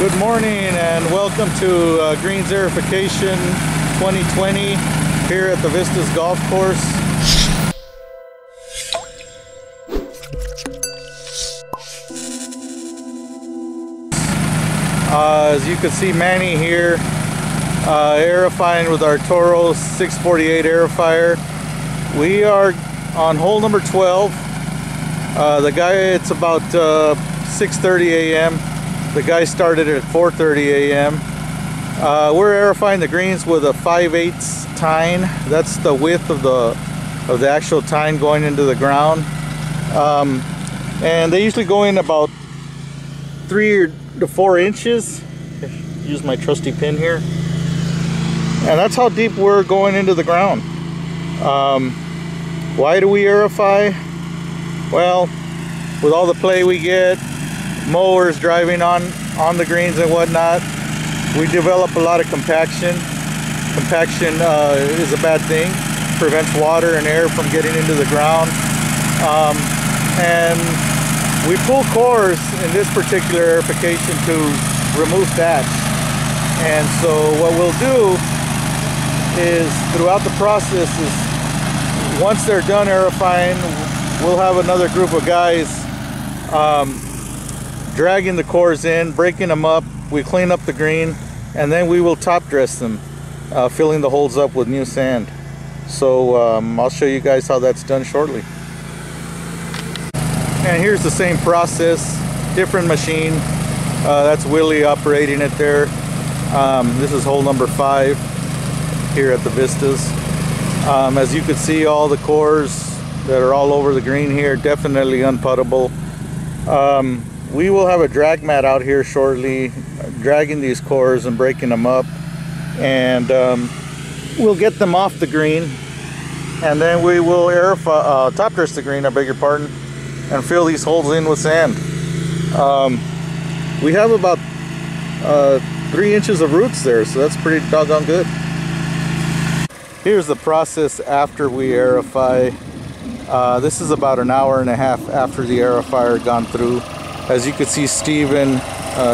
Good morning and welcome to Greens Aerification 2020 here at the Vistas Golf Course. As you can see, Manny here aerifying with our Toro 648 aerifier. We are on hole number 12. The guy, it's about 6:30 a.m. The guy started at 4:30 a.m. We're aerifying the greens with a 5/8 tine. That's the width of the actual tine going into the ground. And they usually go in about 3 to 4 inches. Use my trusty pin here. And that's how deep we're going into the ground. Why do we aerify? Well, with all the play we get, mowers driving on the greens and whatnot, we develop a lot of compaction. Compaction is a bad thing. Prevents water and air from getting into the ground. And we pull cores in this particular aerification to remove thatch. And so what we'll do is, throughout the process, is once they're done aerifying, we'll have another group of guys dragging the cores in, breaking them up. We clean up the green, and then we will top dress them, filling the holes up with new sand. So I'll show you guys how that's done shortly. And here's the same process, different machine. That's Willie operating it there. This is hole number 5 here at the Vistas. As you can see, all the cores that are all over the green here, definitely unputtable. We will have a drag mat out here shortly, dragging these cores and breaking them up, and we'll get them off the green, and then we will top dress the green, I beg your pardon, and fill these holes in with sand. We have about 3 inches of roots there, so that's pretty doggone good. Here's the process after we aerify. This is about an hour and a half after the aerifier gone through. As you can see, Steven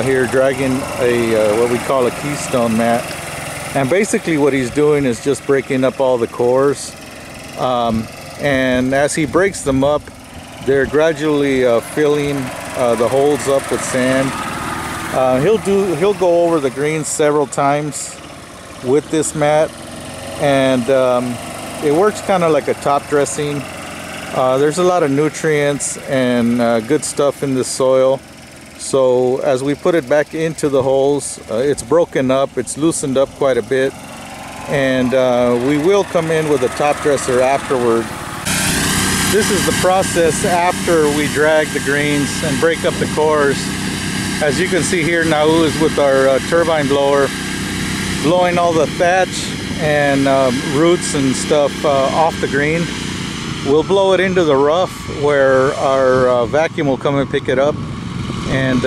here dragging a what we call a keystone mat, and basically what he's doing is just breaking up all the cores, and as he breaks them up, they're gradually filling the holes up with sand. He'll go over the greens several times with this mat, and it works kind of like a top dressing. There's a lot of nutrients and good stuff in the soil, so as we put it back into the holes, it's broken up, it's loosened up quite a bit, and we will come in with a top dresser afterward. This is the process after we drag the greens and break up the cores. As you can see here, Nahu is with our turbine blower, blowing all the thatch and roots and stuff off the green. We'll blow it into the rough where our vacuum will come and pick it up, and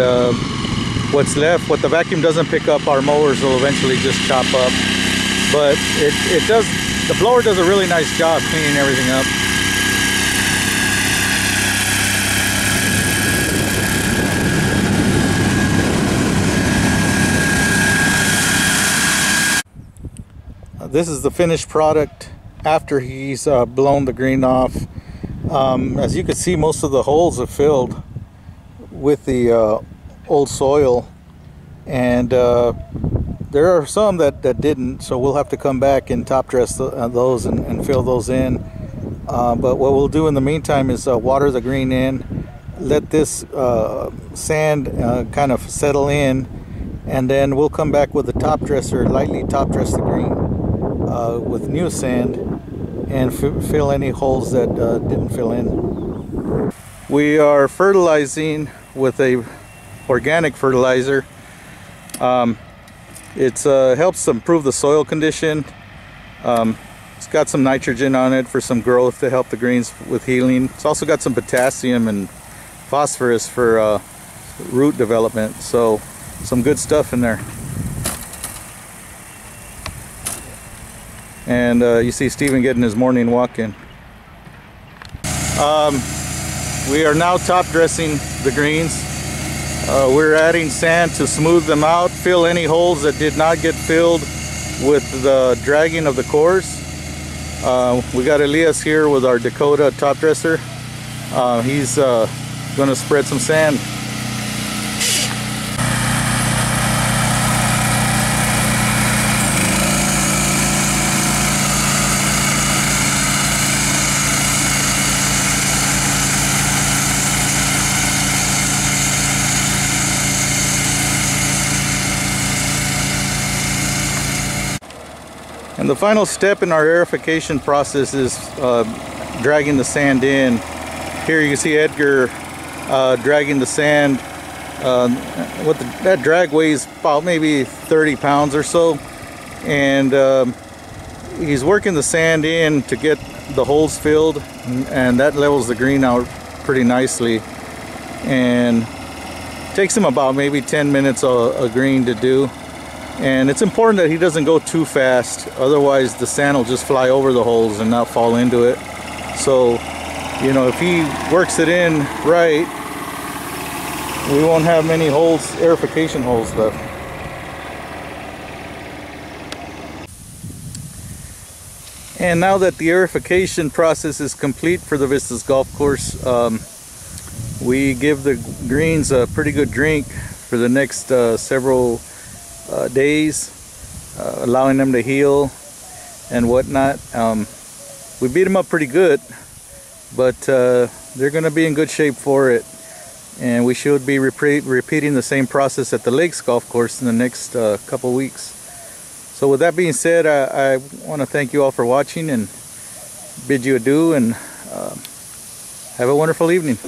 what's left, what the vacuum doesn't pick up, our mowers will eventually just chop up. But it does, the blower does a really nice job cleaning everything up. This is the finished product after he's blown the green off. As you can see, most of the holes are filled with the old soil, and there are some that didn't, so we'll have to come back and top dress those and fill those in. But what we'll do in the meantime is water the green in, let this sand kind of settle in, and then we'll come back with the top dresser, lightly top dress the green with new sand, and fill any holes that didn't fill in. We are fertilizing with a organic fertilizer. It helps improve the soil condition. It's got some nitrogen on it for some growth to help the greens with healing. It's also got some potassium and phosphorus for root development, so some good stuff in there. And you see Steven getting his morning walk in. We are now top dressing the greens. We're adding sand to smooth them out, fill any holes that did not get filled with the dragging of the cores. We got Elias here with our Dakota top dresser. He's going to spread some sand. And the final step in our aerification process is dragging the sand in. Here you can see Edgar dragging the sand. That drag weighs about maybe 30 pounds or so. And he's working the sand in to get the holes filled, and that levels the green out pretty nicely. And it takes him about maybe 10 minutes a green to do. And it's important that he doesn't go too fast, otherwise the sand will just fly over the holes and not fall into it. So, you know, if he works it in right, we won't have many holes, aerification holes left. And now that the aerification process is complete for the Vistas golf course, we give the greens a pretty good drink for the next several days, allowing them to heal and whatnot. We beat them up pretty good, but they're going to be in good shape for it, and we should be repeating the same process at the Lakes golf course in the next couple weeks. So with that being said, I want to thank you all for watching and bid you adieu, and have a wonderful evening.